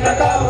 Naka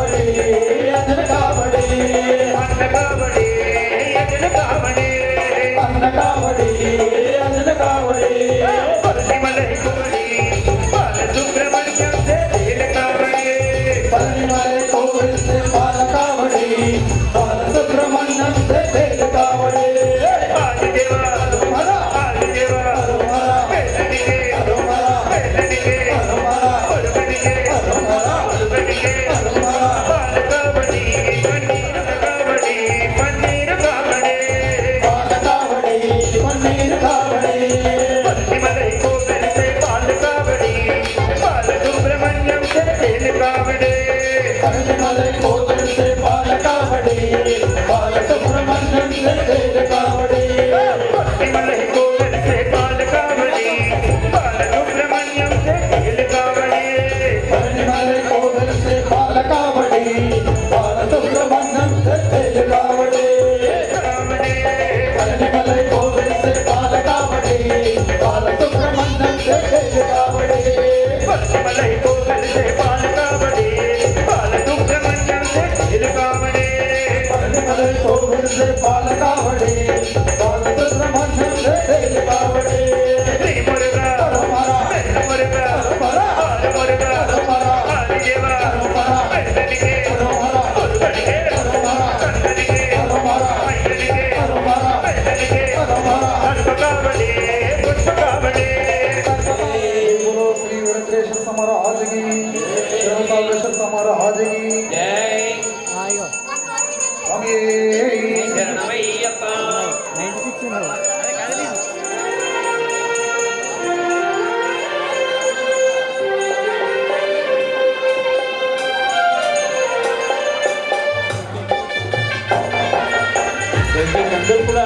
అందరూ కూడా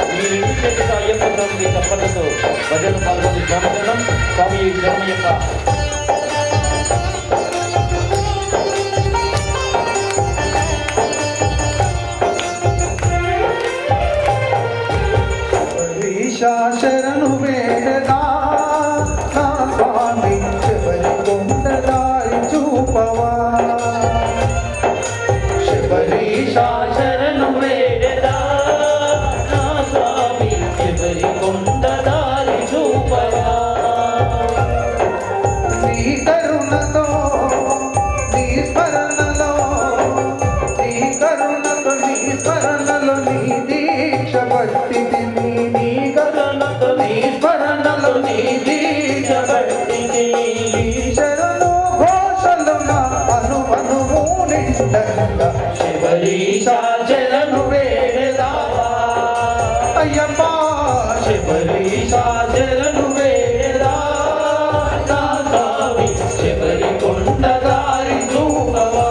మీ రెండు చేతులతో అయ్యప్ప స్వామికి తప్పలతో భజనలు పాల్గొని శ్రమజనం స్వామి శరణయ్యప్ప. శరణు వేడదా నా స్వామి శబరి కొండదారి చూపవా శబరీషా శరణు వేడదా నా స్వామి శబరి కొండదారి చూపవా. నీ కరుణతో నీ స్మరణలో నీ కరుణతో నీ స్మరణలో నీ దీక్ష భక్తి శబరీషా శరణు వేడదా అయ్యప్ప శబరీషా శరణు వేడదా నా స్వామి శబరి కొండదారి చూపవా.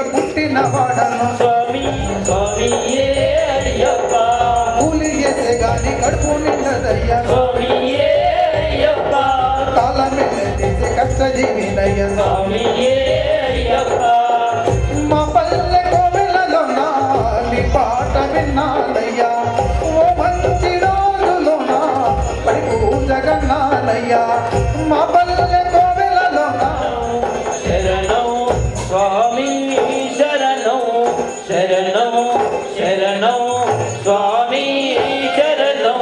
పుట్టిన వాడను స్వామి స్వామి అయ్యప్ప కూలి చేసే గాని కడుపు నిండదయ్యా స్వామి అయ్యప్ప కాలమెల్ల చేసే కష్టజీవినయ్య స్వామి అయ్యప్ప. మా పల్లె కోవెలలో నీ పాట విన్నానయ్యా ఓ మంచి రోజులోన పడి పూజగన్నానయ్యా మా పల్లె కోవెలలో శరణం స్వామి శరణం శరణం శరణం స్వామి శరణం.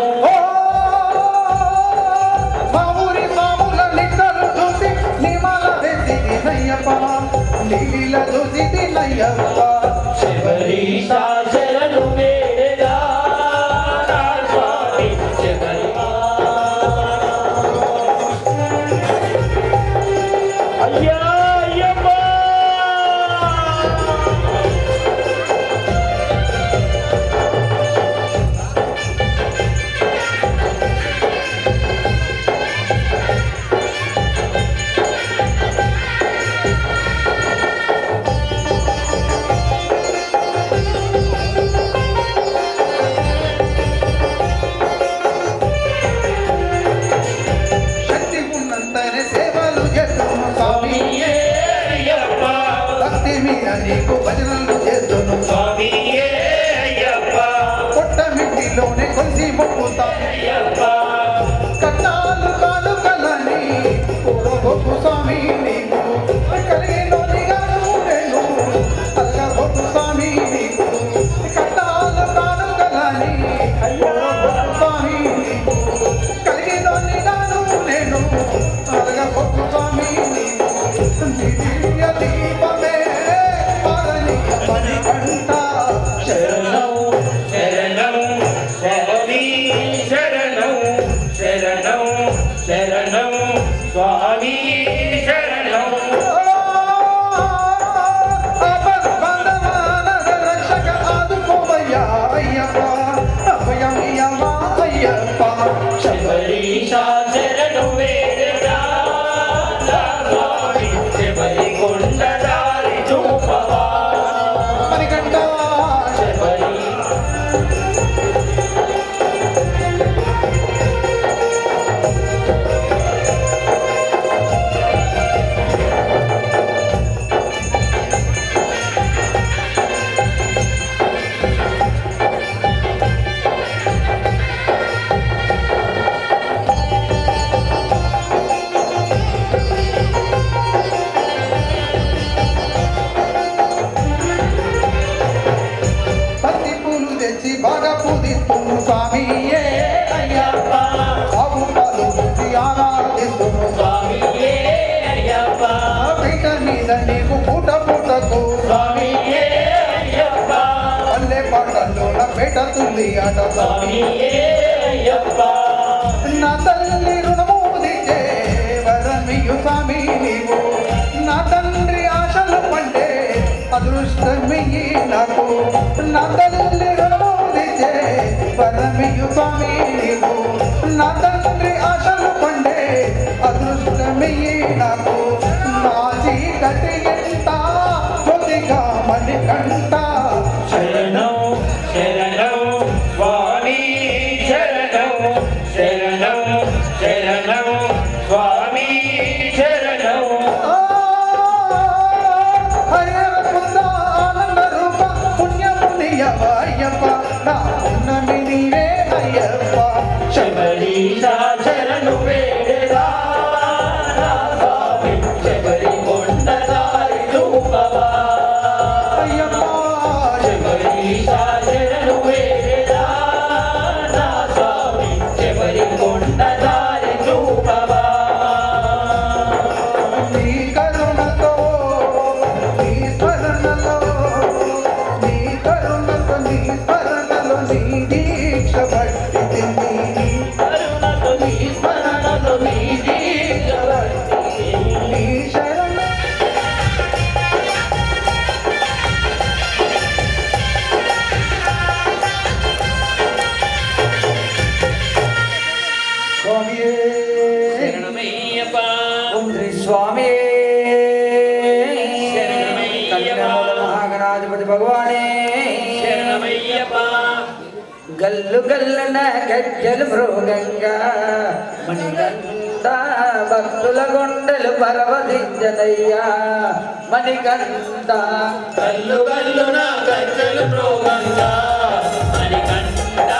మా ఊరి మామూల నిక్కలు చూసి నిమాల వేసి తినయ్యప్ప నీళ్ళ చూసి తినయ్యప్ప శబరీషా శరణు వేడదా నా స్వామి శబరి అయ్యా అయ్యప్ప. శక్తి ఉన్నంతనే సేవలు చేస్తును స్వామి అయ్యప్ప భక్తి మీద నీకు భజనలు చేస్తును స్వామి అయ్యప్ప కొట్టమిట్టిలోనే కొలిసి మొక్కుతాను అయ్యప్ప కన్నాలు కాలు కలని గొప్పు స్వామి నీకు కలిగినోనిగాను నేను అలగొప్పు స్వామి నీకు కన్నాలు కాలు కలని గొప్పు స్వామి నీకు కలిగినోనిగాను నేను అలగొప్పు స్వామి నీకు స్వామి శరణం రక్షక ఆదుకోవయ్యా అయ్యప్ప అభయం ఇయ్యవా అయ్యప్ప శబరీశా శరణు వేడరా స్వామి శబరి కొండ దారి చూపవా మణికంఠ శబరి పత్తి పూలు తెచ్చి బాగా పూజిస్తును స్వామియే అయ్యప్ప ఆవు పాలు తెచ్చి ఆరాధిస్తును స్వామియే అయ్యప్ప పీట మీద నీకు పూట పూటకు స్వామియే అయ్యప్ప పల్లె పాటల్లో నా పేట తుల్లి ఆట స్వామియే అయ్యప్ప నా తల్లి రుణము దిచ్చే వరమియు స్వామి నీవు నా తండ్రి ఆశలు పండే అదృష్టమియ్యి నాకు నా తల్లి రుణము దిచ్చే వరమియు స్వామి నీవు నా తండ్రి ఆశలు పండే అదృష్టమియ్యి నాకు నా చీకటి ఎంత కొద్దిగా మణికంఠ శరణం శరణం స్వామి శరణం శరణం శరణం స్వామి శరణం హరిహరకుంద ఆనంద రూప పుణ్యమునియవ అయ్యప్ప నా పుణ్యమి నీవే అయ్యప్ప శబరీశా శరణు వేడరా స్వామి శబరి కొండ దారి చూపవా అయ్యప్ప శబరీశా శరణు వేడరా స్వామి శబరి కొండ దారి చూపవా నీ కరుణతో నీ స్మరణలో నీ కరుణతో నీ స్మరణలో నీ దీక్ష పట్టి కరుణతో నీ స్మరణలో నీ దీక్ష భక్తి. నీ శరణ స్వామియే శరణమయ్యప్ప ఓం శ్రీ స్వామి శరణమయ్యప్ప. కన్యామూల మహాగణాధిపతి భగవానే శరణమయ్యప్ప గల్లు గల్లున గజ్జలు మృగంగా మణికంఠ భక్తుల గుండెలు పరవశించనయ్యా మణికంఠ కల్లు కల్లున గజ్జలు ప్రోగంగా మణికంఠ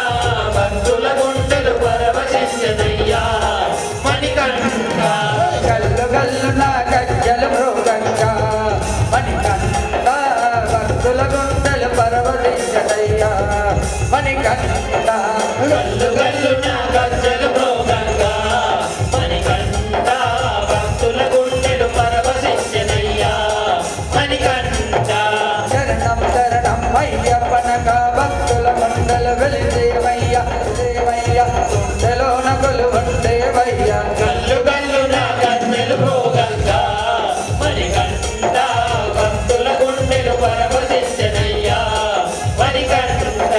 భక్తుల గుండెలు పరవశించదయ్యా మణికంఠ గల్లు గల్లున గజ్జలు మృగంగా మణికంఠ భక్తుల గుండెలు పరవశించనయ్యా మణికంఠ కల్లు కల్లున గజ్జలు ప్రోగంగా మణికంఠ భక్తుల గుండెలు పరవశించదయ్యా మణికంఠ శరణం శరణం అయ్యప్పనక భక్తుల మండల వెలిదేవయ్య దేవయ్య గుండెలోన కొలువండేవయ్య కల్లు కల్లున గజ్జలు ప్రోగంగా మణికంఠ భక్తుల గుండెలు పరవశించదయ్యా మణికంఠ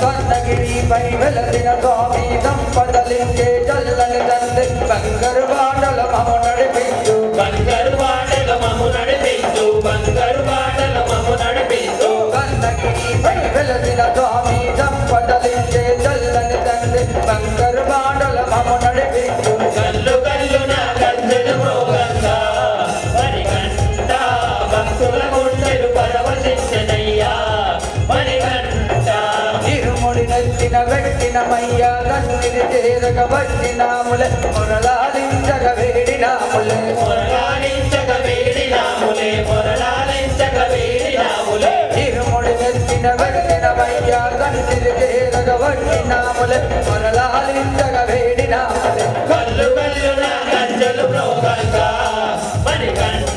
స్వర్ణగిరిపై వెలసిన స్వామి దంపతలించే చల్లని తండ్రి బంగారు బాటల మము నడిపించు బంగారు బాటల మము నడిపించు బంగారు బాటల మము నడిపించు స్వర్ణగిరిపై వెలసిన స్వామి దంపతలించే చల్లని తండ్రి బంగారు బాటల మము నడిపించు కల్లు కల్లున గజ్జలు ప్రోగంగా మణికంఠ భక్తుల గుండెలు పరవశించదయ్యా మణికంఠ ఇరుముడి నెత్తిన పెట్టినమయ్య గన్నిది చేరక వచ్చినాములే మురళాలించక వేడినాములే మొరలాలించక వేడినాములే మొరలాలించక వేడినాములే ఇరుముడి నెత్తిన పెట్టినమయ్య గన్నిది చేరక వచ్చినాములే మురళాలించక వేడినాములే కల్లు కల్లున గజ్జలు ప్రోగంగా మణికంఠ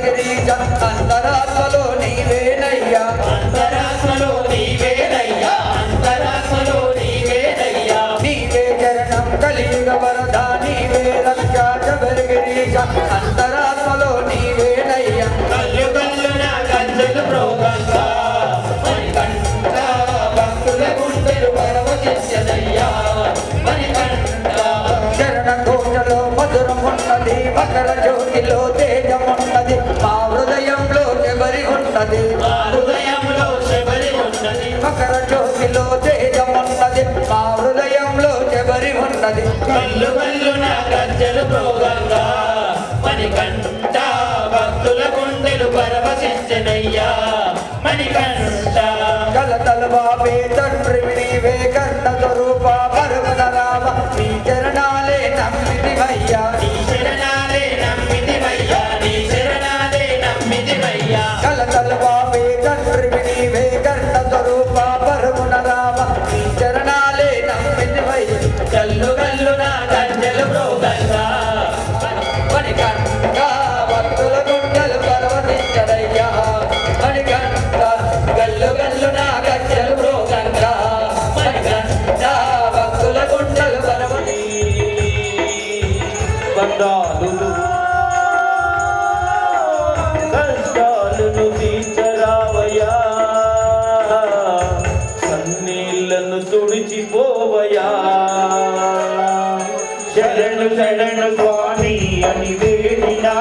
గిరీశ అంతరాత్మలో నీవేనయ్యా అంతరాత్మలో నీవేనయ్యా అంతరాత్మలో నీవేనయ్యా నీవే చరణం కలియుగ వరదా నీవే రక్ష ఈశ అంతరాత్మలో నీవేనయ్యా కల్లు కల్లున గజ్జలు ప్రోగంగా మణికంఠ భక్తుల గుండెలు పరవశించదయ్యా మణికంఠ శరణ కోటలో మధురం ఉన్నది మకర జ్యోతిలో తేజమున్నది మా హృదయంలో ఎవరి ఉన్నది మా హృదయంలో శబరి ఉన్నది మకర జ్యోతిలో తేజమున్నది మా హృదయంలో ఎవరి ఉన్నది కల్లు కల్లున గజ్జలు ప్రోగంగా మణికంఠ భక్తుల గుండెలు పరవశించదయ్యా మణికంఠ కలతల బాబే తండ్రి నీవే కన్న స్వరూప పరమన రామ నీ చరణాలే నమ్మిదివయ్యా నీ శరణాలే నమ్మితివయ్యా నీ శరణాలే నమ్మితివయ్యా కలతల బాబే తండ్రి నీవే కన్న స్వరూప పరమన రామ నీ చరణాలే నమ్మిదివయ్యా కల్లు కల్లున గజ్జలు ప్రోగంగా మణికంఠ భక్తుల గుండెలు పరవశించదయ్యా మణికంఠ గల్లు గల్లున గజ్జలు ప్రోగంగా మణికంఠ భక్తుల గుండెలు బంధాలు కష్టాలను తీర్చరావయ్యా కన్నీళ్లను తుడిచిపోవయ్యా శరణు శరణు స్వామి అని వేడినా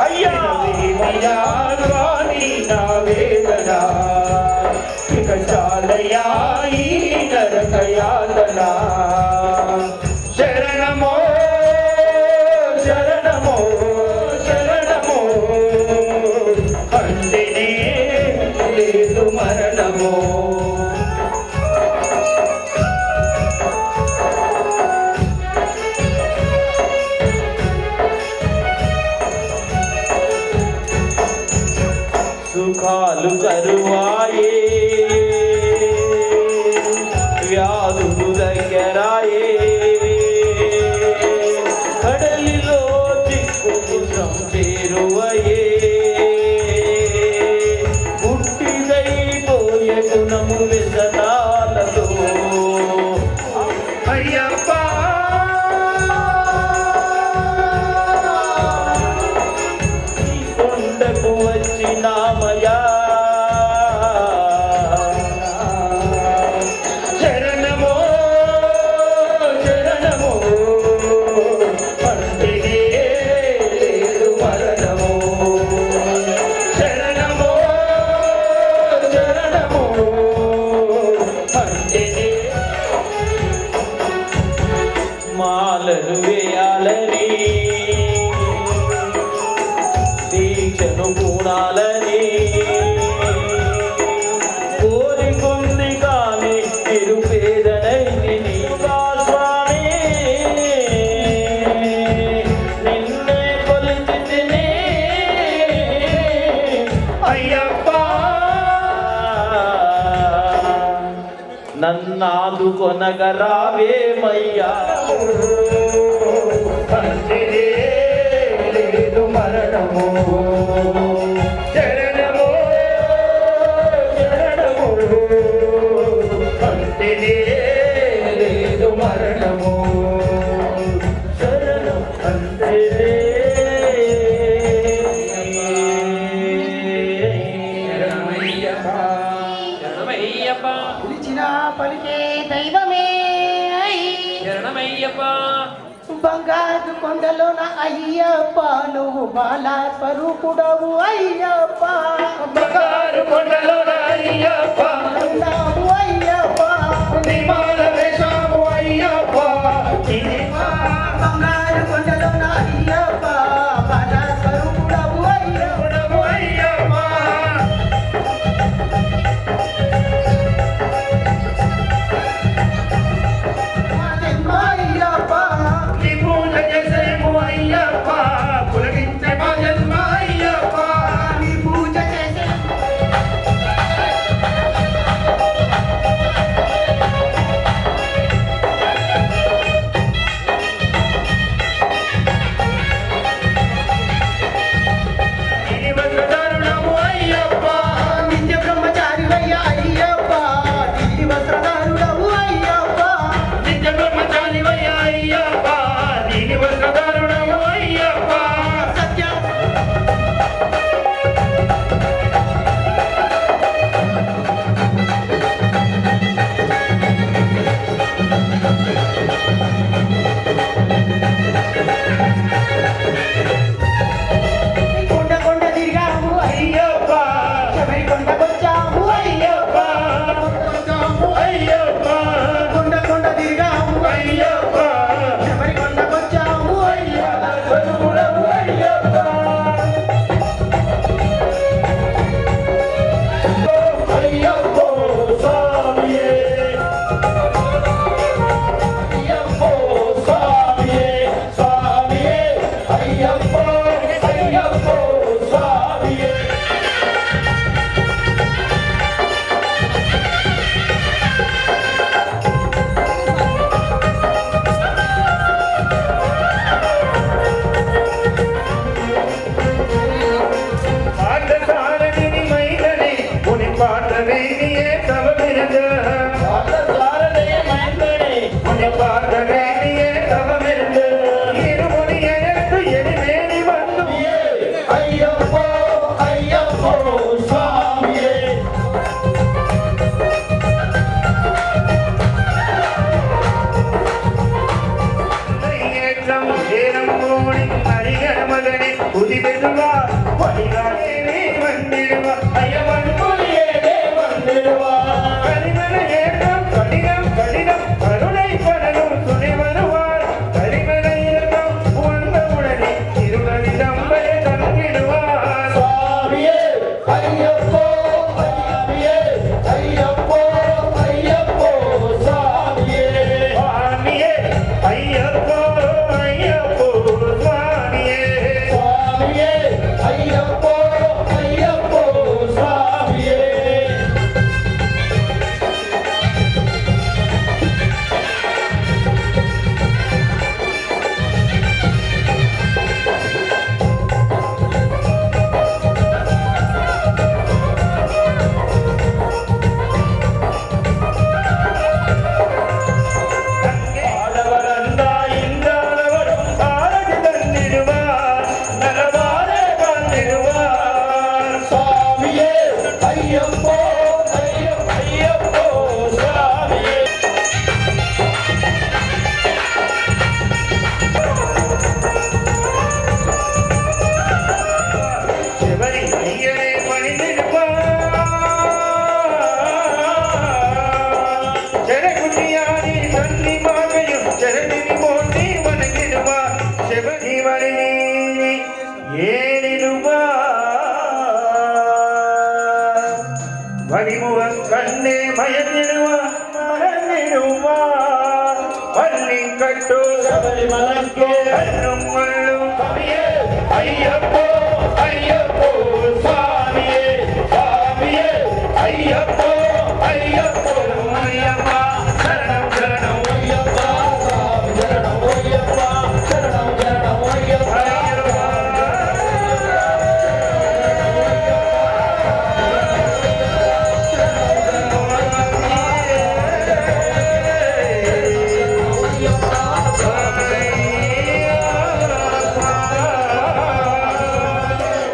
అయ్యా వేడినా స్వామి నా వేదన ఇక చాలయ్యా ఈ నరక యాతన శరణమో శరణమో శరణమో అందినే లేదు మరణమో సుఖాలు కరువాయే వ్యాధులు దగ్గరాయే కడలిలో చిక్కుముఖం చేరువయే పుట్టిదైపోయే గుణము వ్యసనాలతో అయ్యప్ప ఈ కొండకు వచ్చినామయా శరణమో శరణమో అంటినే లేదు మరణమో శరణమో శరణమో అంటినే మాలను వేయాలని దీక్షను పూడాలని కోరికొంది కానీ నిరుపేదనైంది నీవా స్వామి నిన్నే కొలిచితిని అయ్యప్ప నన్నాదుకొనగరావేమయ్యా అంటినే లేదు మరణమో శరణమో శరణమో అంటినే లేదు మరణమో శరణం అంటే పిలిచిన పలికే దైవమే శరణమయ్యప్ప బంగారు కొండలోన అయ్యప్ప నువ్వు బాలా స్వరూపుడవు అయ్యప్ప బంగారు కొండలో అయ్యప్ప ఉన్నావు అయ్యప్ప నిమాల వేషము అయ్యప్ప బంగారు కొండలోన అయ్యప్ప బాలా స్వరూపుడవు అయ్యప్ప అయ్యప్ప అయ్యప్ప నీ పూజ చేసేము అయ్యప్ప పులగించే మా జన్మ అయ్యప్ప నీ పూజ చేసే ஏனம்போனி அரிகன மகனே புதி பெறுவா வழிகாலே வந்திடுவா ஐயவன் புலியே வந்திடுவா கரிமன ஏற்றம் கடினம் கடினம் கருணை கடலும் துணை வருவார் கரிமன ஏற்றம் உணர்ந்தவுடனே இருளடி நம்பை தங்கிடுவார் சுவாமியே ஐயப்போ ஐயப்பே ஐயப்போ ஐயப்போ சுவாமியே சுவாமியே ஐயப்போ ஐயப்போ சுவாமியே சுவாமியே ஐயப்போ ஐயப்போ சுவாமியே ஆடவரந்தா இந்தாடவரும் ஆரடி தந்திடுவார் நலவாரே வாழ்ந்திடுவார் சுவாமியே ஐயப்போ ஐயப்போ சுவாமியே சிவனி ஐயனே பணிந்திடுவார் ஜனகுட்டியாரி சன்னி மாகையும் ஜனனி மோதி வணங்கிடுவார் சிவனி வழி ஏறிடுவார் வழிமுகம் கண்ணே மயங்கிடுவார் மறந்திடுவார் பள்ளி கட்டோ சபரிமலைக்கே கண்ணும் மல்லும் கவியே ஐயப்போ ஐயப்போ சுவாமியே சுவாமியே ஐயப்போ ஐயப்போ ஐயப்பா சரணம் சரணம் ஐயப்பா சுவாமி சரணம் ஐயப்பா சரணம் சரணம் ஐயப்பா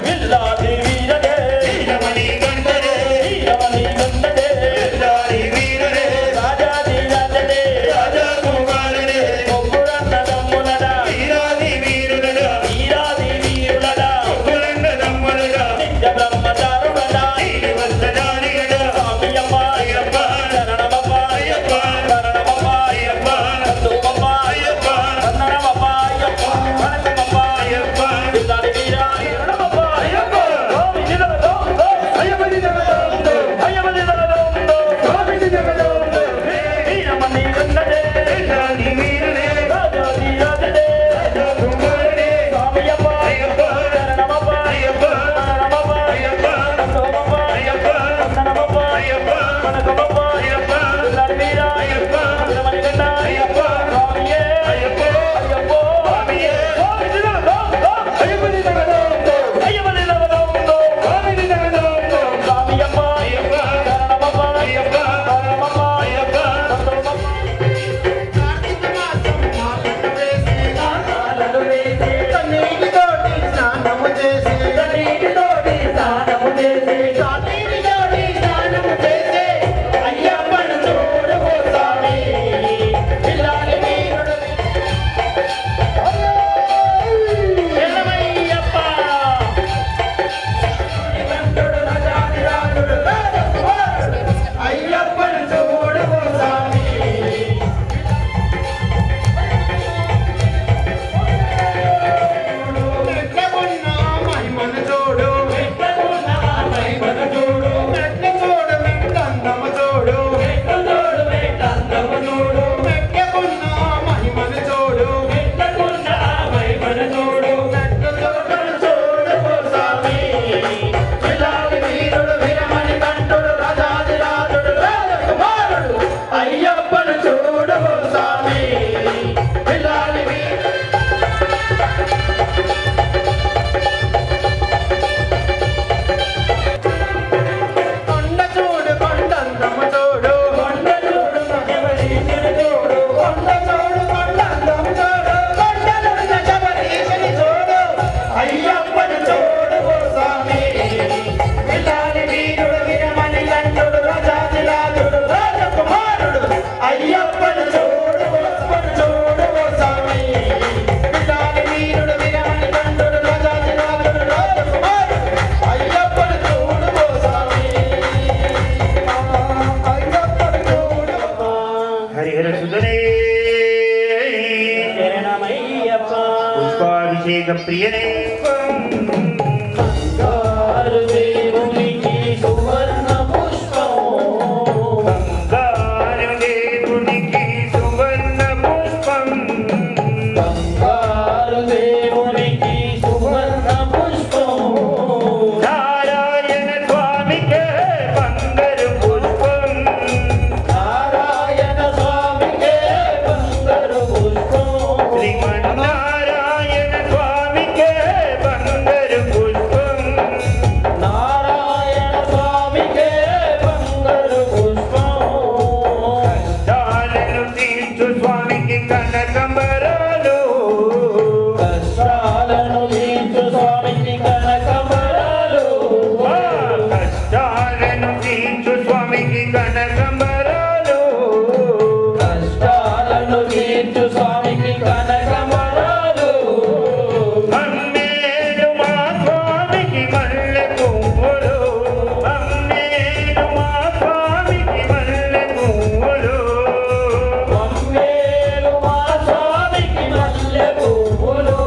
வில்லாதி வீரனே வீரமணி கண்டரே வீரமணி கண்டனே வீராதி வீரரே ராஜாதி ராஜனே ராஜா குமாரனே ఒప్పురన్నదమ్ములడా వీరాది వీరుడగా వీరాది వీరులడా ఒప్పురన్న దమ్ములగా నిత్య బ్రహ్మచారులడా నీలి వస్త్రధారిగడా స్వామియమ్మ అయ్యప్ప శరణమమ్మ అయ్యప్ప శరణమమ్మ అయ్యప్ప బంధువమ్మ అయ్యప్ప వందనమమ్మ అయ్యప్ప వణకమమ్మ అయ్యప్ప విల్లాడి వీరా శరణమమ్మ అయ్యప్ప స్వామి నిలవదోందో అయ్యప్పని జగదంబ అయ్యప్ప నిలవదోందో స్వామిని జగదంబ వీరమణి గన్నడే వీరాది వీరుడే రాజాది రాజనే రాజా కుమారుడే స్వామియమ్మ అయ్యప్ప శరణమమ్మ అయ్యప్ప శరణమమ్మ అయ్యప్ప బంధువమ్మ అయ్యప్ప వందనమమ్మ అయ్యప్ప వణకమమ్మ అయ్యప్ప విల్లాడి వీరా అయ్యప్ప వీరమణి గన్న అయ్యప్ప స్వామియే అయ్యప్ప అయ్యప్పో స్వామియే స్వామి నిలవదోందో అయ్యప్పని జగదంబ అయ్యప్ప నిలవదోందో స్వామిని జగదంబ స్వామియమ్మ అయ్యప్ప శరణమమ్మ అయ్యప్ప శరణమమ్మ అయ్యప్ప బంధువమ్మ స్నానాలు వేసి కన్నీటితోటి స్నానము చేసి కన్నీటితోటి స్నానము చేసి కన్నీటితోటి స్నానము చేసి అయ్యప్పను చూడవో స్వామి పిల్లాలి వీరుడు ఎల్లమయ్యప్ప శ్రీమంతుడు రాజాది రాజుడు అయ్యప్పను చూడవో స్వామి పుష్పాభిషేక ప్రియనే బంగారు దేవునికి సువర్ణ పుష్పం బంగారు దేవునికి సువర్ణ పుష్పం బంగారు దేవునికి సువర్ణ పుష్పం నారాయణ స్వామికే బంగారు పుష్పం నారాయణ స్వామికే బంగారు పుష్పం శ్రీమన్నారాయణ స్వామికే బంగారు పుష్పం నారాయణ స్వామికే బంగారు పుష్పం కష్టాలను తీర్చు స్వామికి కనకంబరాలు కష్టాలను తీర్చు స్వామికి కనకమరాలు కష్టాలను తీర్చు స్వామికి కనకంబరాలు కష్టాలను తీర్చు స్వామికి కనకమరాలు అమ్మేలు మా స్వామికి మల్లె పువ్వులు అమ్మేలు మా స్వామికి మల్లె పువ్వులు మమ్మేలు మా స్వామికి మల్లె పువ్వులు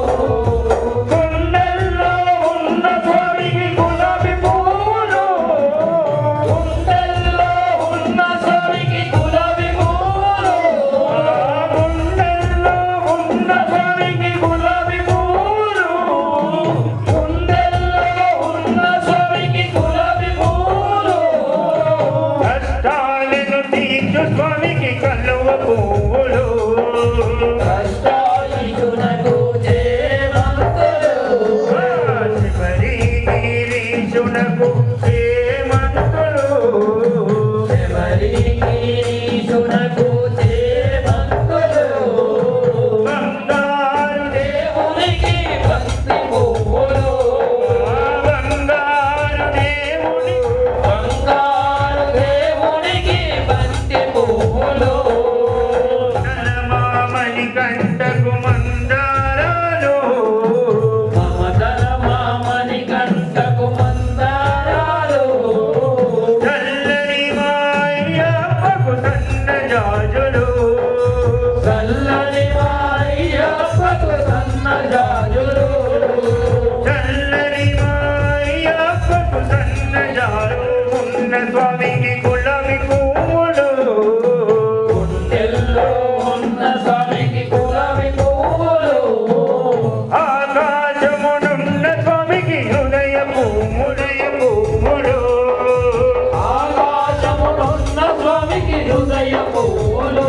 కుండల్లో ఉన్న స్వామికి గులాబీ పువ్వులు కుండల్లో ఉన్న స్వామికి గులాబీ పువ్వులు కుండల్లో ఉన్న స్వామికి గులాబీ పువ్వులు కుండల్లో ఉన్న స్వామికి గులాబీ పువ్వులు కష్టాలను తీర్చు స్వామికి కలువ పువ్వులు కష్టాయితునకు జయమంతులు శబరి గిరీశునకు హేమంతులు శబరిగిరీశునకు జయమంతులు బంగారు దేవునికి భక్తి పువ్వులు బంగారు దేవుని బంగారు దేవునికి భక్తి పువ్వులు మామని కంటకు మందారాలు మమతల మామని కంటకు మందారాలు చల్లని మాయప్పకు సన్న జాజులు చల్లని మాయ్యప్పకు సన్నజాజులు చల్లని మాయప్పకు సన్న జాజు ఉన్న స్వామికి గులాబీ పువ్వులు గుండెల్లో ఉన్న స్వామికి గులాబీ పువ్వులు ఆకాశమునున్న స్వామికి హృదయ పువ్వులు ఆకాశమునున్న స్వామికి హృదయ పువ్వులు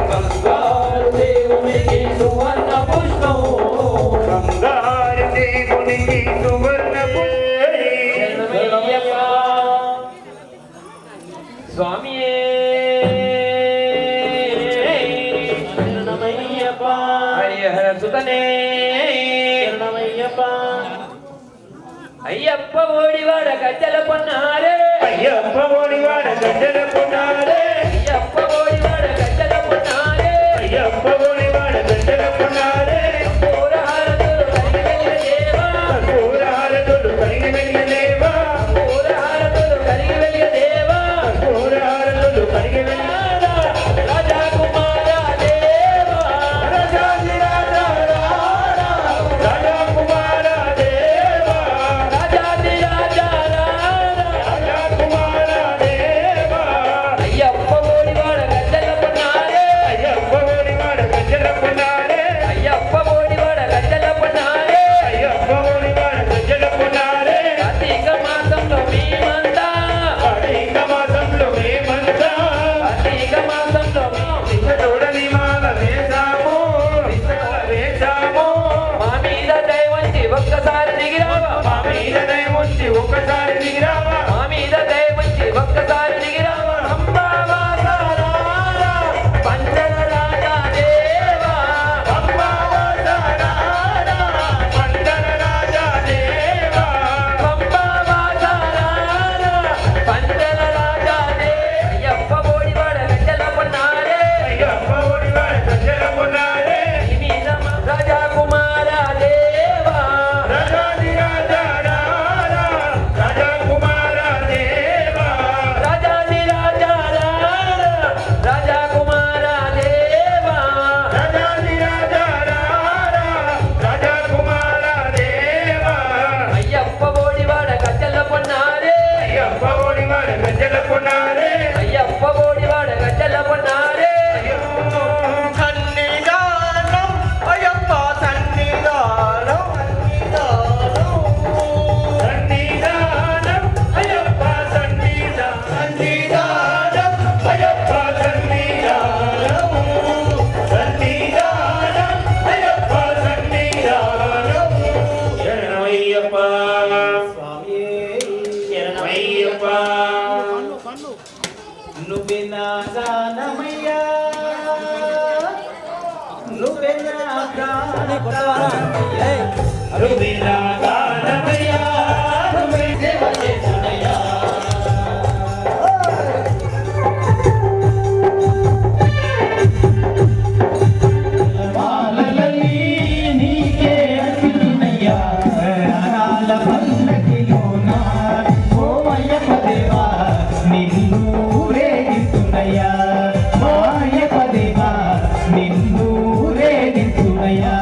బంగారు దేవునికి సువర్ణ పుష్పం బంగారు దేవునికి సువర్ణ శరణమయ్యప్ప. స్వామియే శరణమయ్యప్ప. హరిహర సుతనే శరణమయ్యప్ప. అయ్యప్ప ఓడివాడ గజ్జల పొన్నారే అయ్యప్ప ఓడివాడ గజ్జల పునారే అయ్యప్ప ఓడివాడ గజ్జల పొన్నారే అయ్యప్ప ఓడివాడ గజ్జల పునారే పూరహారతులు కరిగి దేవా కూరహారతులు కరిగి వెళ్ళలేవా పూరహారతులు కరిగి దేవా కూరహారతులు కరిగి వెళ్ళ రాజా కుమార దేవా రాజాది రాజా రాజా కుమార దేవా రాజాది రాజా రాజా కుమార దేవా అయ్యప్ప ఓడివాడ గజ్జల పొన్నారే అయ్యప్ప ఓడివాడ గజ్జల పునారే అయ్యప్ప ఓడివాడ గజ్జల పొన్నారే అయ్యప్ప ఓడివాడ గజ్జల పునారే కార్తీక మాసంలో మేమంతా కార్తీక మాసంలో మేమంతా కార్తీక మాసంలో చూడని మాల వేశాము మా మీద దయవంచి ఒక్కసారి దిగిరావా మా మీద దయముంచి ఒక్కసారి దిగిరావా మా మీద దయవంచి ఒక్కసారి దిగిరావా అంబావాసారారా పంచల రాజా దేవా అంబావాసారారా పందల రాజా దేవా అంబావాసారారా పంచల రాజా దేవా అయ్యప్ప ఓడివాడ గజ్జల పొన్నారే అయ్యప్ప ఓడివాడ గజ్జల పునారే నీ మీద రాజా కుమార దేవా రాజాది రాజా రాజా కుమార అరువిలాగానమయ్యా నువ్వే సేవ చేసునయ్యా పాలలన్నీ నీకే అర్పితున్నయ్యా అనాల పల్లకిలోన ఓమయ్యప్ప దేవా నిన్ను ఊరేగిస్తున్నయ్యా మాయప్ప దేవా నిన్ను ఊరేగిస్తున్నయ్యా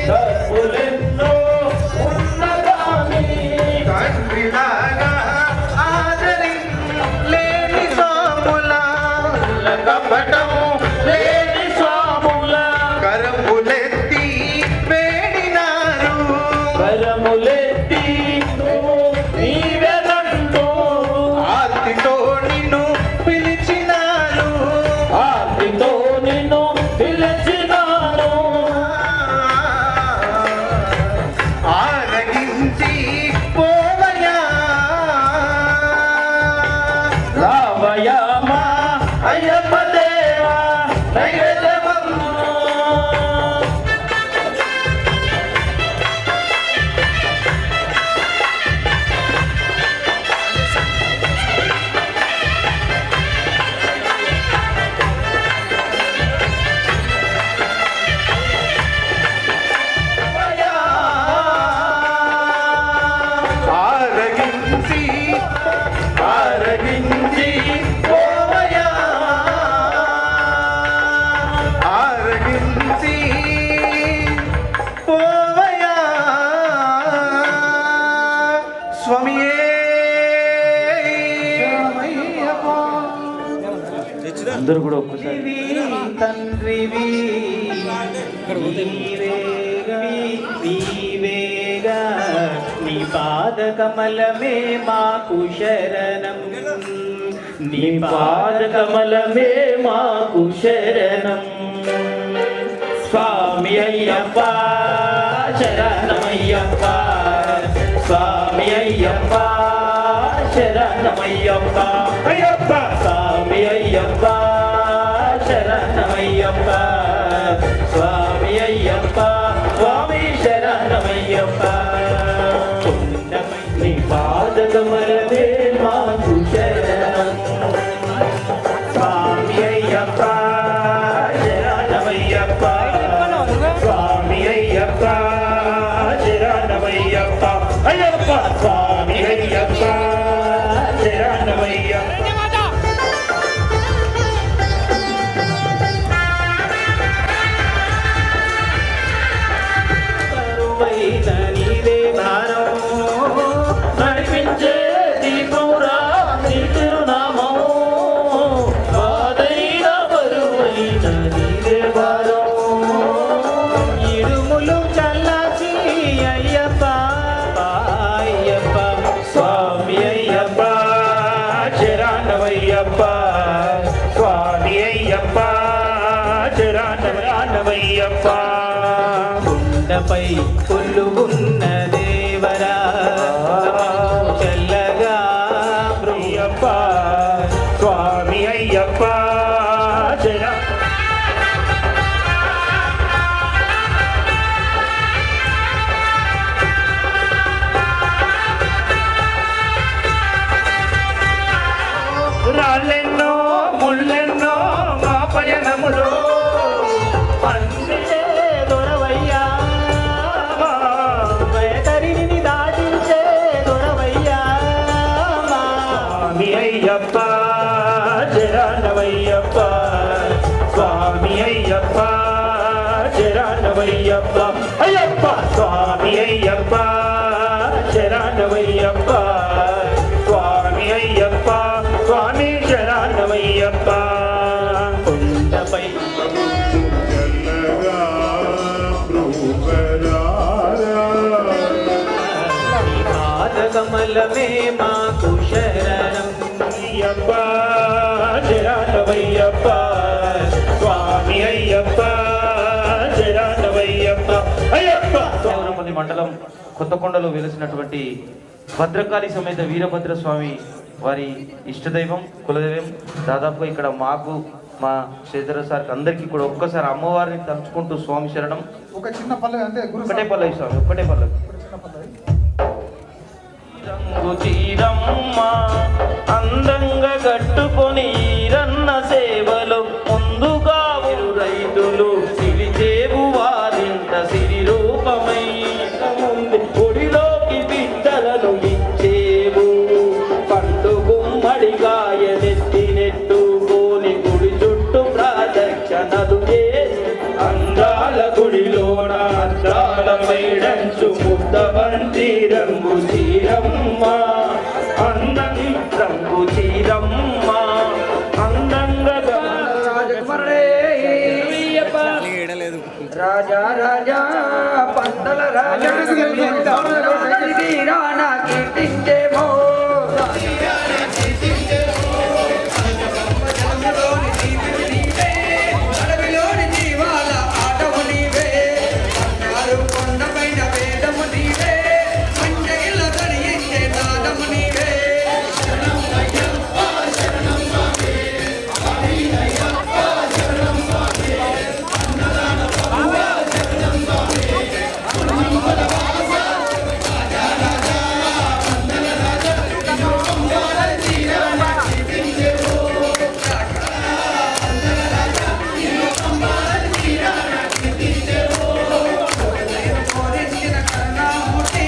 డబ్బులెన్నో ఉన్నగాని తండ్రిలాగా ఆదరింలేని స్వాముల కపటము లేని స్వాముల కరములెత్తి వేడినారు కరములెత్తి నీవెనంటూ ఆర్తితో నిన్ను పిలిచినారు ఆర్తితో నిన్ను పిలిచినాను ఆరగించి పోవయా రావయమా అయ్యప్ప దేవా నైవేద్యమన్నా. ఆరగించి ఆరగించి పోవయా ఆరగించి పోవయా స్వామియే అందరూ కూడా ఒక్కసారి తండ్రివి నీవేగా నీ పాద కమలమే మాకు శరణం నీ పాద కమలమే మాకు శరణం స్వామి అయ్యప్ప శరణమయ్యప్ప స్వామి అయ్యప్ప శరణమయ్యప్ప అయ్యప్ప స్వామి అయ్యప్ప శరణమయ్యప్ప స్వామి అయ్యప్ప స్వామి శరణమయ్యప్ప నీ పాద కమలమే మాకు శరణం స్వామి అయ్యప్ప శరణమయ్యప్ప స్వామి అయ్యప్ప శరణమయ్యప్ప అయ్యప్ప స్వామి అయ్యప్ప శరణమయ్యప్ప కరువైన నీవే భారం నడిపించే దీపమురా నీ తిరునామం బాధైన బరువైన నీవే భారం ఇడుములు చల్లాచి అయ్యప్ప అయ్యప్ప స్వామి అయ్యప్ప శరణమయ్యప్ప స్వామి అయ్యప్ప శరణమయ్యప్ప కొండపై కొల్లుగున్న దేవరా చల్లగా అయ్యప్ప స్వామి అయ్యప్ప శరణ రాళ్ళెన్నో ముళ్ళెన్నో మా పయనములో పంచే దొరవయ్యా వేటరిని దాటించే దొరవయ్యా స్వామి అయ్యప్ప శరణమయ్యప్ప స్వామి అయ్యప్ప శరణమయ్యప్ప అయ్యప్ప స్వామి అయ్యప్ప శరణమయ్యప్ప స్వామి అయ్యప్ప స్వామి శరణమయ్యప్ప కొండపై నీ పాద కమలమే మాకు శరణం అయ్యప్ప శరణమయ్యప్ప స్వామి అయ్యప్ప శరణమయ్యప్ప అయ్యప్ప సౌరపల్లి మండలం కొత్తకొండలో వెలిసినటువంటి భద్రకాళి సమేత వీరభద్ర స్వామి వారి ఇష్టదైవం కులదైవం. దాదాపుగా ఇక్కడ మాకు మా శ్రీధర సార్కి అందరికీ కూడా ఒక్కసారి అమ్మవారిని తలుచుకుంటూ స్వామి శరణం. ఒక చిన్న పల్లవి అంతే గురు ఒకటే పల్లవి స్వామి, ఒకటే పల్లవి. చిన్న పల్లవి. రంగు చీరమ్మ అందంగా కట్టుకొని ఈరన్న సేవలు ముందుగా రైతులు సిరిచేవు వారింట సిరి రూపమై ముందు ఒడిలోకి బిడ్డలను ఇచ్చేవు పండు గుమ్మడికాయ నెత్తి నెట్టుకొని గుడి చుట్టూ ప్రదక్షిణలు చేసి అందాల గుడిలోన అందాల వేడంచు ముద్ద వంటి రంగు చీరమ్మ అందం రంగు చీరమ్మ అందంగా రాజకుమారుడే రాజా రాజా పందల రాజా రాణా కీర్తించేమో అడవిలోని జీవాల ఆటము నీవే అన్నారు కొండపైన వేదము నీవే మండగిల కలిగించే నాదము నీవే కోరించిన కరుణామూర్తి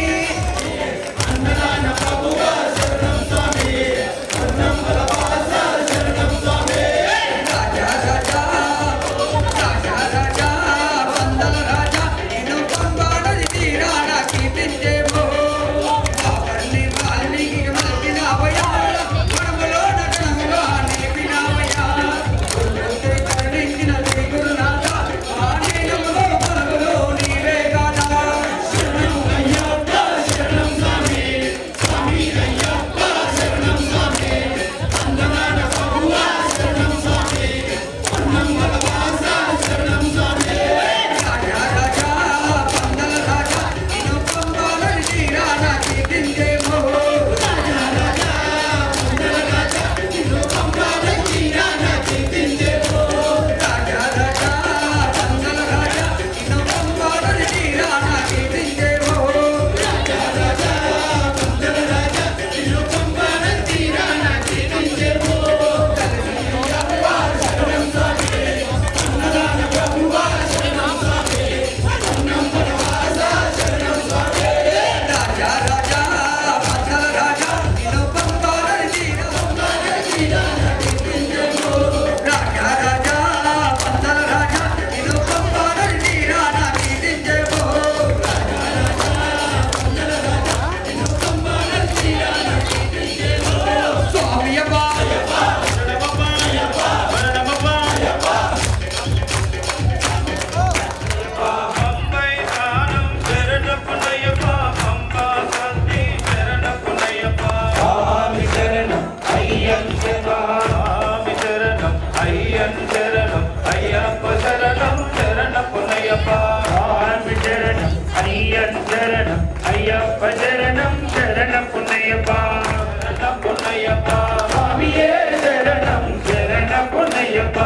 రాజా రాజా రాజా రాజా పందల రాజా నిన్ను పంబాడని తీరానా కీర్తించేమో అవన్నీ వాల్మీకి మలిపినావయా మనములో నటనముగా నిలిపినావయా కరుణించిన శ్రీ గురునాథ ఆ నీలములో పలుకులో నీవే గాదా రాజా రాజా పందల రాజా నిన్ను పంబాడని తీరానా కీర్తించేమో రాజా రాజా పందల రాజా నిన్ను పంబాడని తీరానా కీర్తించేమో రాజా రాజా పందల రాజా నిన్ను పంబాడని తీరానా రాజా రాజా పందల రాజా నిన్ను పంబాడని తీరానా కీర్తించేమో స్వామియప్ప పంపై తానం శరణపునయ్యప్ప పంపా సంతి శరణపునయ్యప్ప స్వామి శరణం అయ్యన్ స్వామి శరణం అయ్యన్ శరణం అయ్యప్ప శరణం శరణపునయ్యప్ప స్వామి శరణం అయ్యన్ శరణం అయ్యప్ప శరణం శరణపునయ్యప్ప శరణపునయ్యప్ప స్వామియే శరణం శరణపునయ్యప్ప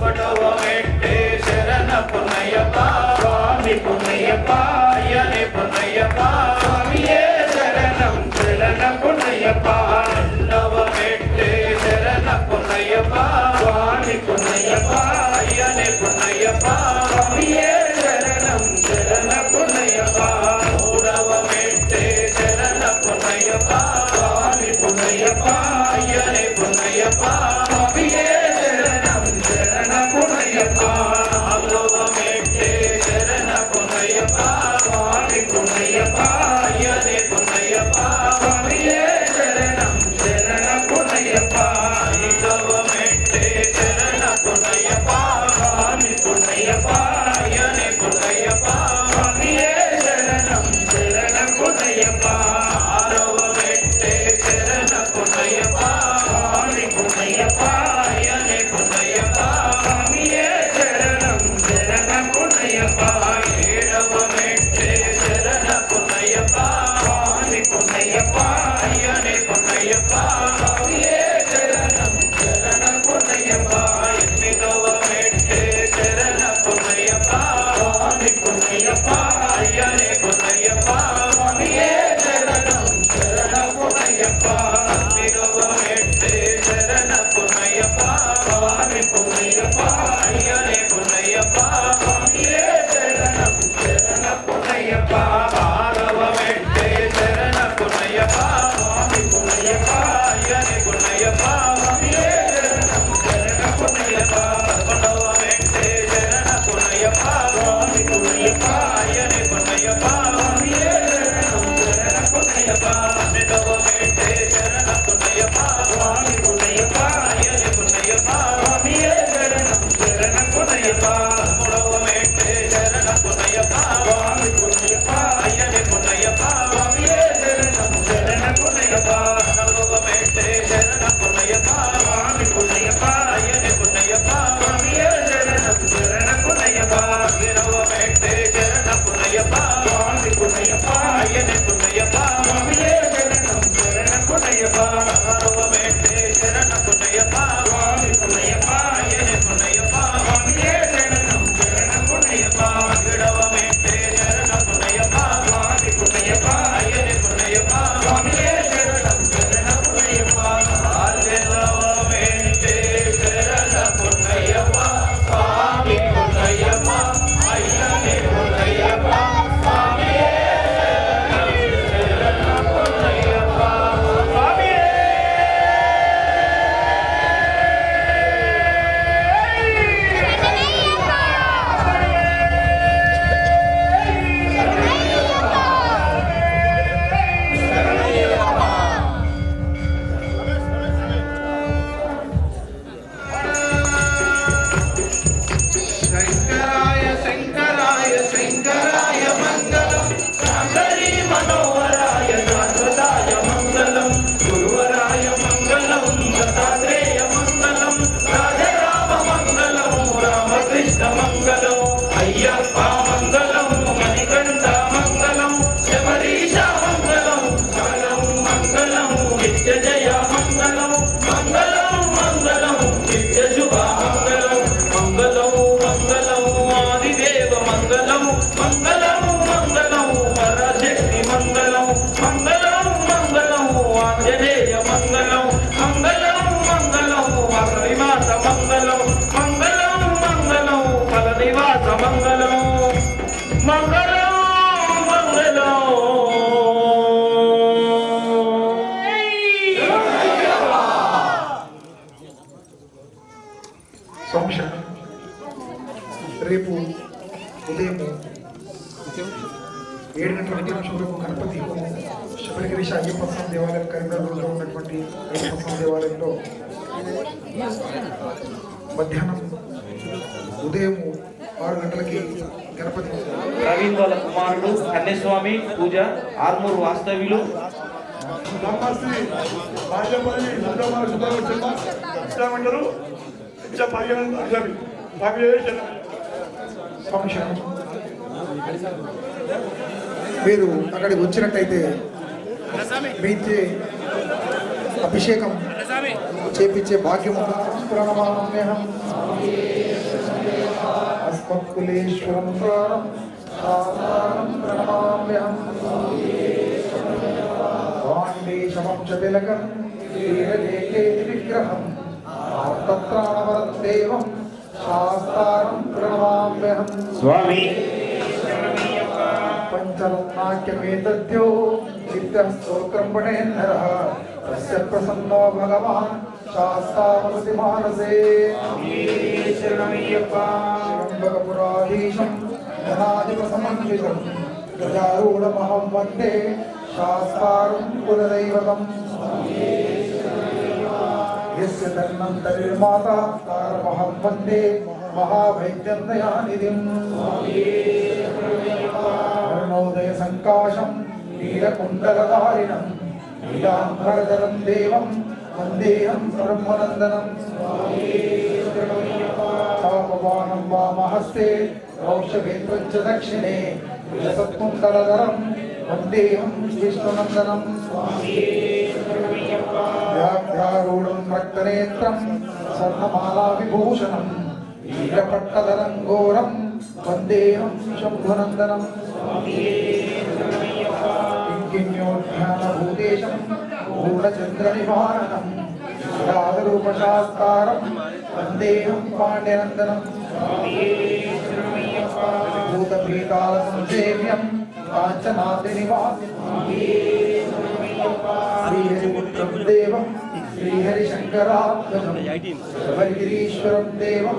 పడవ వెంటే శరణపునయ్యప్ప స్వామి పునయ్యప్ప అయ్యనే పునయ్యప్ప స్వామియే శరణం శరణపునయ్యప్ప నవ వెంటే శరణపునయ్యప్ప స్వామి పునయ్యప్ప అయ్యనే పునయ్యప్ప స్వామియే శరణం శరణపునయ్యప్ప మూడవ వెంటే శరణపునయ్యప్ప స్వామి పునయ్యప్ప అయ్యనే పునయ్యప్ప స్వామియే శరణం శరణపునయ్యప్ప నాలుగవ వెంటే శరణపునయ్యప్ప స్వామి పునయ్యప్ప అయ్యనే పునయ్యప్ప స్వామియే శరణం శరణపునయ్యప్ప ఐదవ వెంటే శరణపునయ్యప్ప స్వామి పునయ్యప్ప అయ్యనే పునయ్యప్ప స్వామియే శరణం శరణపునయ్యప్ప ఆరవ వెంటే శరణపునయ్యప్ప స్వామి పునయ్యప్ప అయ్యనే పునయ్యప్ప స్వామియే శరణం శరణపునయ్యప్ప ఏడవ వెంటే శరణపునయ్యప్ప స్వామి పునయ్యప్ప అయ్యనే పునయ్యప్ప స్వామియే శరణం శరణపునయ్యప్ప ఎనిమిదవ వెంటే శరణపునయ్యప్ప స్వామి పునయ్యప్ప అయ్యనే పునయ్యప్ప స్వామియే శరణం శరణపునయ్యప్ప తొమ్మిదవ వెంటే శరణపునయ్యప్ప స్వామి పునయ్యప్ప అయ్యనే పునయ్యప్ప స్వామియే శరణం శరణపునయ్యప్ప ఆరవ వెంటే శరణపునయ్యప్ప స్వామి పునయ్యప్ప అయ్యనే పునయ్యప్ప స్వామియే శరణం శరణపునయ్యప్ప పదకొండవ వెంటే శరణపునయ్యప్ప స్వామి పునయ్యప్ప అయ్యనే పునయ్యప్ప శంకరాయ మంగళం శాంకరీ మనోహరాయ శాశ్వతాయ మంగళం గురువరాయ మంగళం దత్తాత్రేయ మంగళం రాజరామ మంగళం రామకృష్ణ మంగళం అయ్యప్ప మంగళం మణికంఠ మంగళం శబరీష మంగళం సకలం మంగళం నిత్య జయ మంగళం మంగళం మంగళం నిత్య శుభ మంగళం మంగళం మంగళం ఆదిదేవ మంగళం మంగళం మంగళం పరాశక్తి మంగళం మంగళం మంగళం ఆంజనేయ మంగళం మంగళం మంగళం వరవిమాత మంగళం మంగళం మంగళం ఫలనివాస మంగళం మంగళం మంగళం స్వామి శరణం. రేపు ఉదయం 7:20 గణపతి హోమం శబరిగిరీశ అయ్యప్ప స్వామి దేవాలయం కరీంనగర్లో ఉన్నటువంటి అయ్యప్ప స్వామి దేవాలయంలో మధ్యాహ్నం ఉదయం 6 గంటలకి గణపతి ప్రవీణ్ వాళ్ళ కుమారుడు కన్యస్వామి పూజ ఆర్మూరు వాస్తవ్యులు బ్రహ్మశ్రీ భాజపల్లి సుబ్రహ్మణ్య సుధాకర్ ఇచ్చామంటారు ఇచ్చా భాగ్యం అగ్రమి స్వామి శరణం. మీరు అక్కడికి వచ్చినట్టయితే మీచే అభిషేకం చేపించే భాగ్యం ప్రణమామ్యహం అస్మత్కులేశ్వరం ప్రాణం ప్రణమామ్యహం వాండేశవంశతిలకం వీరజేకేతి విగ్రహం ఆర్తత్రాణవరం దేవం శాస్త్రారం ప్రణమామ్యహం స్వామి పంచరత్నాఖ్యమేతద్యో నిత్యస్తోత్రం పఠేన్నరః తస్య ప్రసన్నో భగవాన్ శాస్త్రావతి మానసే శివంబకపురాధీశం ధనాధిపసమన్వితం గజారూఢమహం వందే శాస్త్రారం కులదైవతం యస్య తన్నంతరిర్మాత తారమహం వందే మహావైద్యం దయానిధిం అరుణోదయ సంకాశం నీలకుండలధారిణం నీలాంబరధరం దేవం వందేహం బ్రహ్మనందనం చాపవానం వామహస్తే రౌషభేత్రంచ దక్షిణే విలసత్కుండలధరం వందేహం విష్ణునందనం వ్యాఘ్రారూఢం రక్తనేత్రం స్వర్ణమాలా విభూషణం వీరపట్టధరం ఘోరం వందేహం శంభునందనం కింకిణ్యోధ్యానభూతేశం పూర్ణచంద్రనివారణం రాగరూపశాస్త్రం వందేహం పాండ్యనందనం భూతపీతాల సంసేవ్యం కాంచనాద్రినివాసినం శ్రీహరిపుత్రం దేవం శ్రీహరిశంకరాత్మజం శబరిగిరీశ్వరం దేవం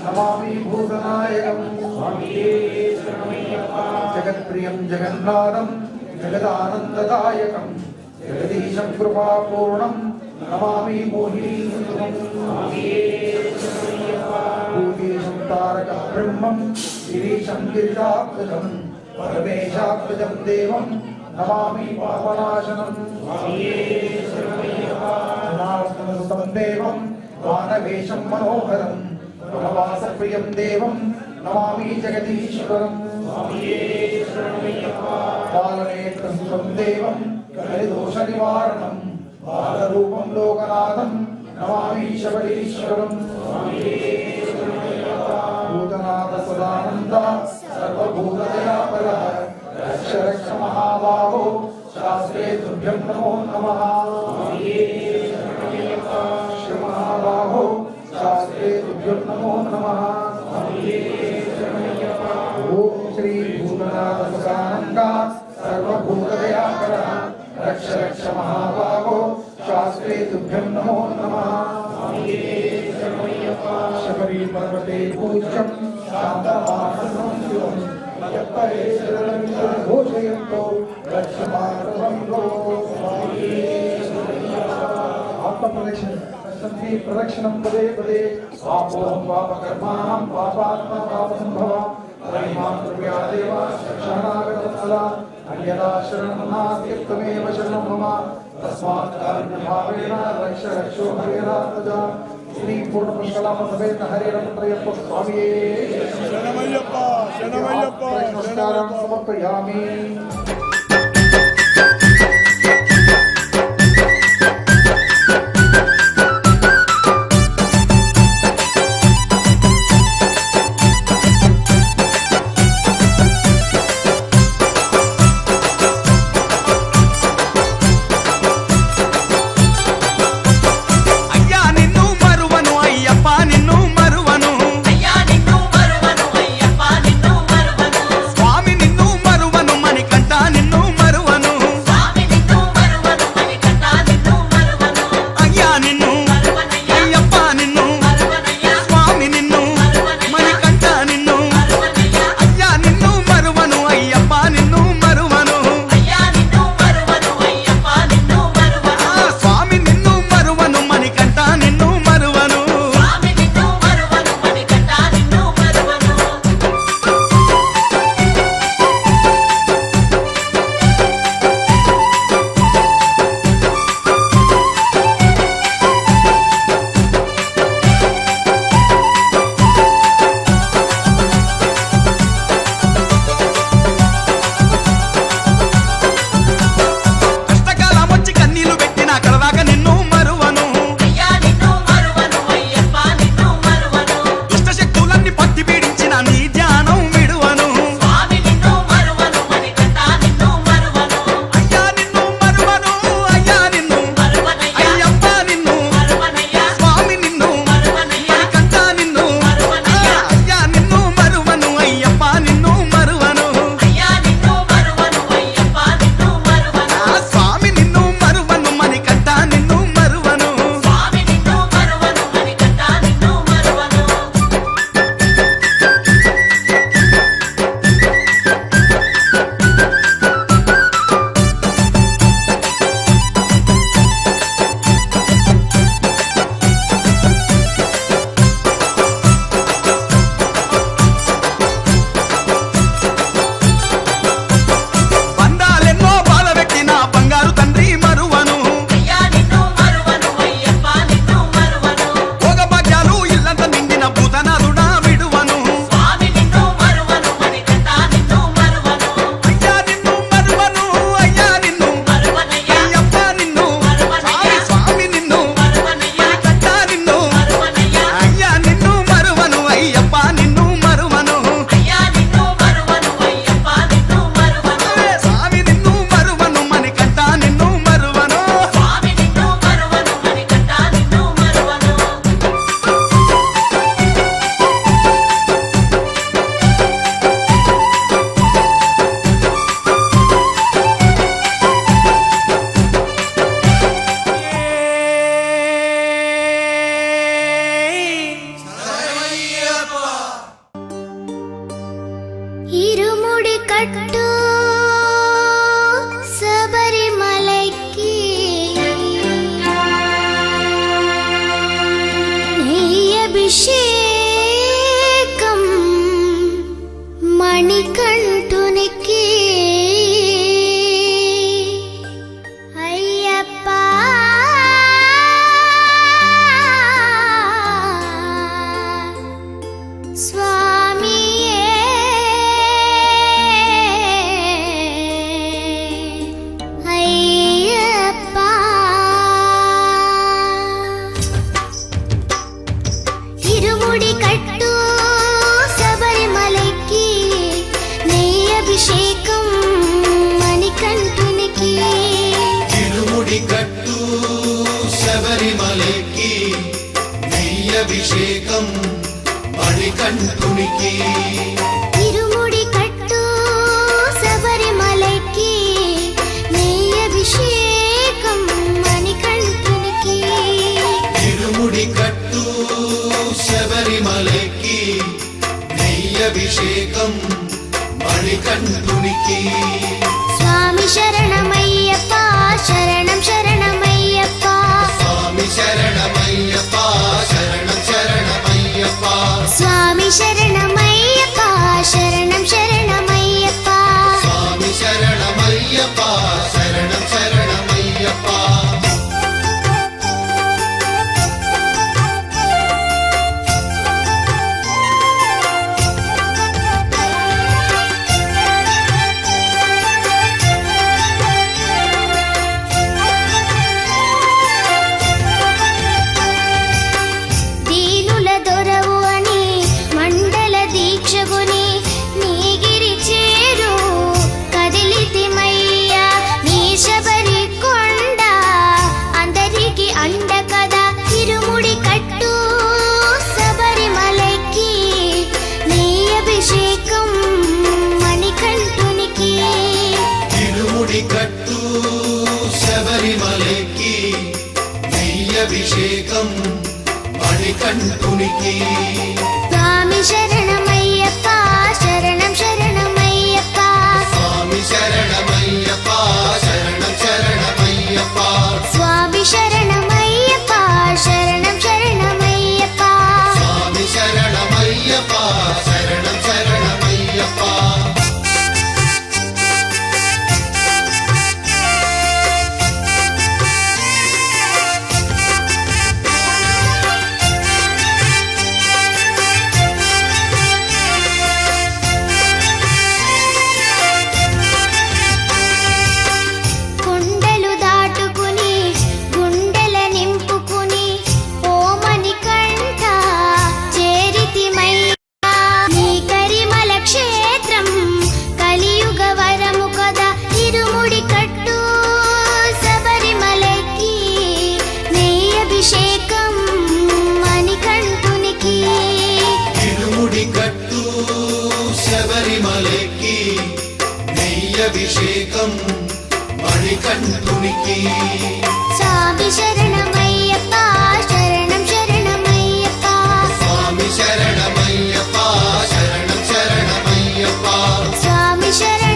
నమామి భూతనాయకం జగత్ప్రియం జగన్నాథం జగదానందదాయకం జగదీశం కృపాపూర్ణం నమామి మోహినీసుతం భూతేశం తారక బ్రహ్మం గిరీశం గిరిజాత్మజం పరమేశాత్మజం దేవం నమామి పాపనాశనం జనార్దనసుతం దేవం వానవేశం మనోహరం వనవాసప్రియం దేవం నమామి జగదీశ్వరం బాలనేత్రసుతం దేవం కలిదోష నివారణం బాలరూపం లోకనాథం నమామి శబరీశ్వరం భూతనాథ సదానంద సర్వభూతదయాపరః రక్ష రక్ష మహాబాహో శాస్త్రే తుభ్యం నమో నమః శ్రీ మహాబాహో శాస్త్రే తుభ్యం నమో నమః ఓం శ్రీ భూతనాథ సదానంద సర్వభూతదయాపరః రక్ష రక్ష మహాబాహో శాస్త్రే తుభ్యం నమో నమః శబరి పర్వతే పూజ్యం శాంతమానసం శివం ఘోషయంతో ఆత్మప్రదక్షిణ ప్రదక్షిణం పదే పదే పాపోహం పాపకర్మాణం పాపాత్మ పాపసంభవ त्रयीमां कृपया देव शरणागतवत्सला अन्यदा शरणं नास्ति त्वमेव शरणं मम तस्मात् कारुण्यभावेन रक्ष रक्षो हरेरात्मजा श्री पूर्णपुष्कलाम समेत हरिरमत्रयप्प स्वामिये శరణమయ్యప్ప శరణమయ్యప్ప नमस्कारं समर्पयामि అభిషేకం మణికంఠునికి అయ్యప్ప స్వామియే అయ్యప్ప ఇరుముడి కట్టు శబరిమలకి నెయ్యి అభిషేకం మణికంఠునికి ఇరుముడి కట్టు శబరిమలకి నెయ్యభిషేకం మణికంఠునికి ఇరుముడి కట్టు శబరిమలకి నెయ్యి అభిషేకం మణికంఠునికి ఇరుముడి కట్టు శబరిమలకి నెయ్యభిషేకం మణికంఠునికి స్వామి శరణమయ్యప్ప శరణం శరణమయ్యప్ప స్వామి శరణమయ్యప్ప శరణం శరణమయ్యప్ప స్వామి శరణమయ్యప్ప శరణం నెయ్యభిషేకం మణికంఠునికి స్వామి శరణమయ్యప్ప శరణం శరణమయ్యప్ప స్వామి శరణమయ్యప్ప శరణం శరణమయ్యప్ప స్వామి శరణమయ్యప్ప